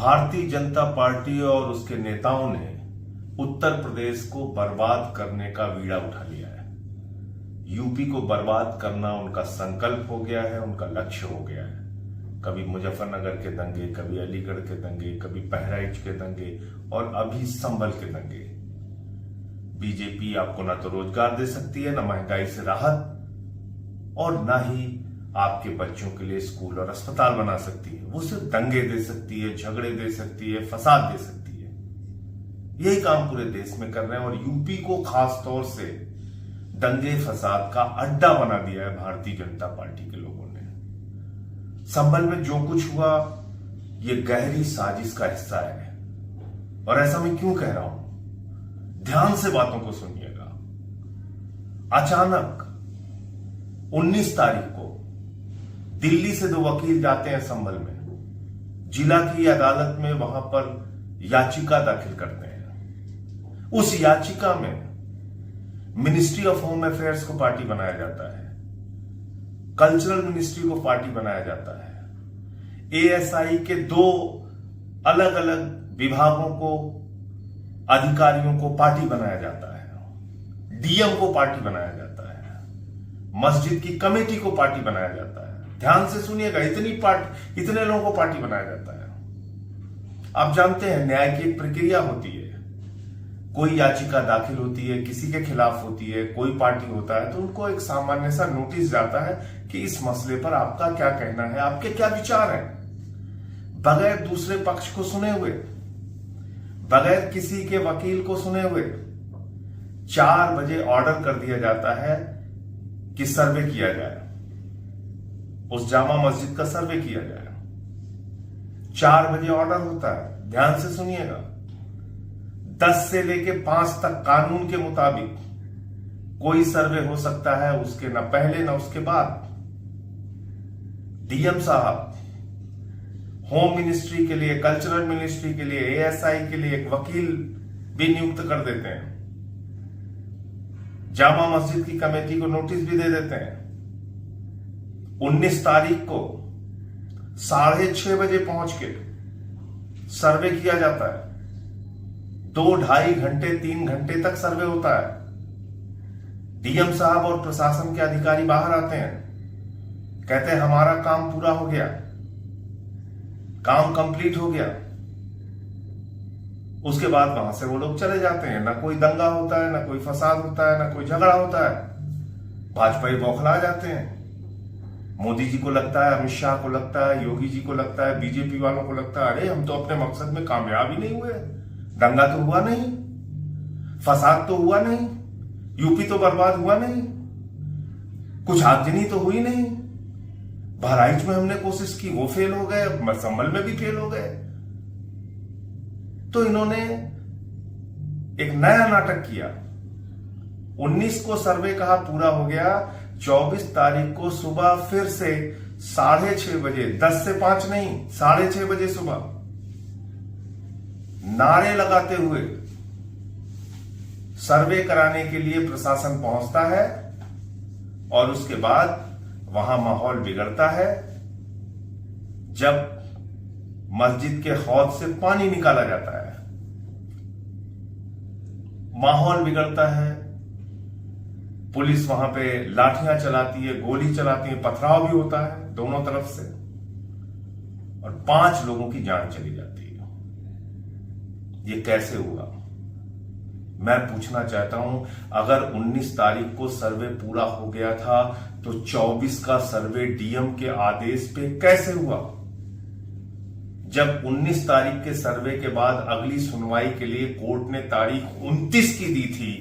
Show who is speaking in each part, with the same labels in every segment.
Speaker 1: Bharatiya Janata party और उसके नेताओं ने उत्तर प्रदेश को बर्बाद करने का बीड़ा उठा लिया है। यूपी को बर्बाद करना उनका संकल्प हो गया है, उनका लक्ष्य हो गया है। कभी मुजफ्फरनगर के दंगे, कभी अलीगढ़ के दंगे, कभी बहराइच के दंगे और अभी संभल के दंगे। बीजेपी आपको ना तो रोजगार दे सकती है, ना महंगाई से राहत और ना ही आपके बच्चों के लिए स्कूल और अस्पताल बना सकती है। वो सिर्फ दंगे दे सकती है, झगड़े दे सकती है, फसाद दे सकती है। यही काम पूरे देश में कर रहे हैं और यूपी को खास तौर से दंगे फसाद का अड्डा बना दिया है भारतीय जनता पार्टी के लोगों ने। संभल में जो कुछ हुआ ये गहरी साजिश का हिस्सा है। और ऐसा मैं क्यों कह रहा हूं, ध्यान से बातों को सुनिएगा। अचानक 19 तारीख को दिल्ली से 2 वकील जाते हैं संभल में, जिला की अदालत में वहां पर याचिका दाखिल करते हैं। उस याचिका में मिनिस्ट्री ऑफ होम अफेयर्स को पार्टी बनाया जाता है, कल्चरल मिनिस्ट्री को पार्टी बनाया जाता है, एएसआई के 2 अलग अलग विभागों को, अधिकारियों को पार्टी बनाया जाता है, डीएम को पार्टी बनाया जाता है, मस्जिद की कमेटी को पार्टी बनाया जाता है। ध्यान से सुनिएगा, इतने लोगों को पार्टी बनाया जाता है। आप जानते हैं न्याय की एक प्रक्रिया होती है। कोई याचिका दाखिल होती है, किसी के खिलाफ होती है, कोई पार्टी होता है तो उनको एक सामान्य सा नोटिस जाता है कि इस मसले पर आपका क्या कहना है, आपके क्या विचार हैं। बगैर दूसरे पक्ष को सुने हुए, बगैर किसी के वकील को सुने हुए 4 बजे ऑर्डर कर दिया जाता है कि सर्वे किया जाए, उस जामा मस्जिद का सर्वे किया जाए। 4 बजे ऑर्डर होता है। ध्यान से सुनिएगा, 10 से लेके 5 तक कानून के मुताबिक कोई सर्वे हो सकता है, उसके ना पहले ना उसके बाद। डीएम साहब होम मिनिस्ट्री के लिए, कल्चरल मिनिस्ट्री के लिए, एएसआई के लिए एक वकील भी नियुक्त कर देते हैं, जामा मस्जिद की कमेटी को नोटिस भी दे देते हैं। 19 तारीख को 6:30 बजे पहुंच के सर्वे किया जाता है। 2 ढाई घंटे 3 घंटे तक सर्वे होता है। डीएम साहब और प्रशासन के अधिकारी बाहर आते हैं, कहते हैं हमारा काम पूरा हो गया, काम कंप्लीट हो गया। उसके बाद वहां से वो लोग चले जाते हैं। ना कोई दंगा होता है, ना कोई फसाद होता है, ना कोई झगड़ा होता है। भाजपाई बौखला जाते हैं। मोदी जी को लगता है, अमित शाह को लगता है, योगी जी को लगता है, बीजेपी वालों को लगता है अरे हम तो अपने मकसद में कामयाब ही नहीं हुए, दंगा तो हुआ नहीं, फसाद तो हुआ नहीं, यूपी तो बर्बाद हुआ नहीं, कुछ आगजनी तो हुई नहीं, बहराइच में हमने कोशिश की वो फेल हो गए, संभल में भी फेल हो गए। तो इन्होंने एक नया नाटक किया। 19 को सर्वे कहा पूरा हो गया, 24 तारीख को सुबह फिर से 6:30 बजे, 10 से 5 नहीं, 6:30 बजे सुबह नारे लगाते हुए सर्वे कराने के लिए प्रशासन पहुंचता है और उसके बाद वहां माहौल बिगड़ता है। जब मस्जिद के हौद से पानी निकाला जाता है, माहौल बिगड़ता है। पुलिस वहां पे लाठियां चलाती है, गोली चलाती है, पथराव भी होता है दोनों तरफ से और 5 लोगों की जान चली जाती है। ये कैसे हुआ, मैं पूछना चाहता हूं। अगर 19 तारीख को सर्वे पूरा हो गया था तो 24 का सर्वे डीएम के आदेश पे कैसे हुआ? जब 19 तारीख के सर्वे के बाद अगली सुनवाई के लिए कोर्ट ने तारीख 29 की दी थी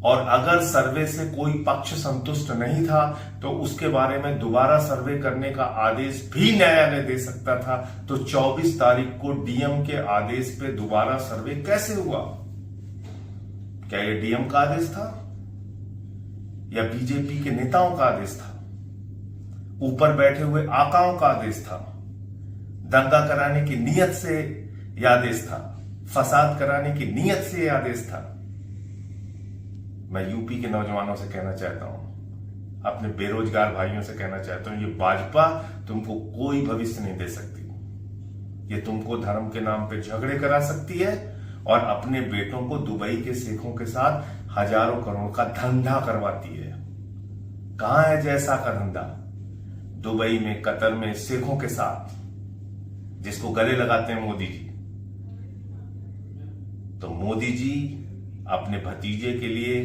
Speaker 1: और अगर सर्वे से कोई पक्ष संतुष्ट नहीं था तो उसके बारे में दोबारा सर्वे करने का आदेश भी न्यायालय दे सकता था, तो 24 तारीख को डीएम के आदेश पे दोबारा सर्वे कैसे हुआ? क्या यह डीएम का आदेश था या बीजेपी के नेताओं का आदेश था, ऊपर बैठे हुए आकाओं का आदेश था, दंगा कराने की नीयत से यह आदेश था, फसाद कराने की नीयत से यह आदेश था? मैं यूपी के नौजवानों से कहना चाहता हूं, अपने बेरोजगार भाइयों से कहना चाहता हूं, ये भाजपा तुमको कोई भविष्य नहीं दे सकती। ये तुमको धर्म के नाम पे झगड़े करा सकती है और अपने बेटों को दुबई के शेखों के साथ हजारों करोड़ का धंधा करवाती है। कहां है जैसा का धंधा? दुबई में, कतर में, शेखों के साथ, जिसको गले लगाते हैं मोदी जी। तो मोदी जी अपने भतीजे के लिए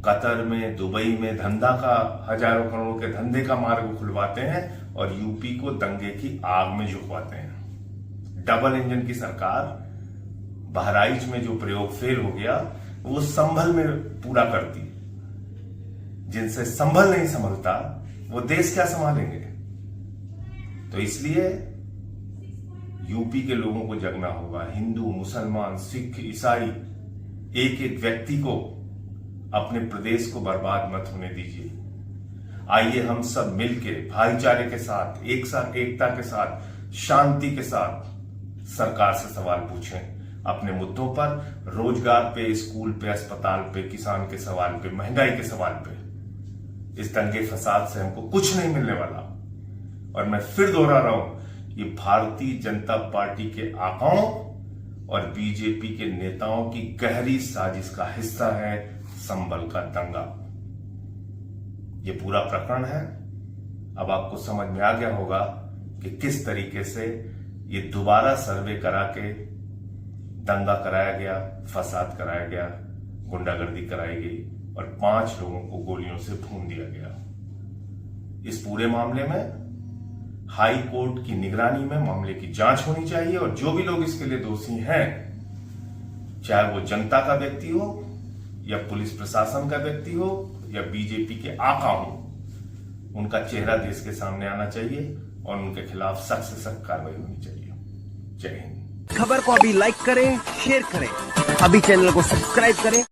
Speaker 1: कतर में, दुबई में धंधा का, हजारों करोड़ों के धंधे का मार्ग खुलवाते हैं और यूपी को दंगे की आग में झुकवाते हैं। डबल इंजन की सरकार, बहराइच में जो प्रयोग फेल हो गया वो संभल में पूरा करती। जिनसे संभल नहीं संभलता वो देश क्या संभालेंगे? तो इसलिए यूपी के लोगों को जगना होगा। हिंदू, मुसलमान, सिख, ईसाई, एक एक व्यक्ति को अपने प्रदेश को बर्बाद मत होने दीजिए। आइए हम सब मिलके भाईचारे के साथ, एक साथ, एकता के साथ, शांति के साथ सरकार से सवाल पूछें अपने मुद्दों पर, रोजगार पे, स्कूल पे, अस्पताल पे, किसान के सवाल पे, महंगाई के सवाल पे। इस दंगे फसाद से हमको कुछ नहीं मिलने वाला। और मैं फिर दोहरा रहा हूं, ये भारतीय जनता पार्टी के आकाओं और बीजेपी के नेताओं की गहरी साजिश का हिस्सा है संभल का दंगा। ये पूरा प्रकरण है। अब आपको समझ में आ गया होगा कि किस तरीके से ये दोबारा सर्वे करा के दंगा कराया गया, फसाद कराया गया, गुंडागर्दी कराई गई और 5 लोगों को गोलियों से भून दिया गया। इस पूरे मामले में हाई कोर्ट की निगरानी में मामले की जांच होनी चाहिए और जो भी लोग इसके लिए दोषी हैं, चाहे वो जनता का व्यक्ति हो या पुलिस प्रशासन का व्यक्ति हो या बीजेपी के आका हो, उनका चेहरा देश के सामने आना चाहिए और उनके खिलाफ सख्त से सख्त कार्रवाई होनी चाहिए। जय हिंद।
Speaker 2: खबर को अभी लाइक करें, शेयर करें, अभी चैनल को सब्सक्राइब करें।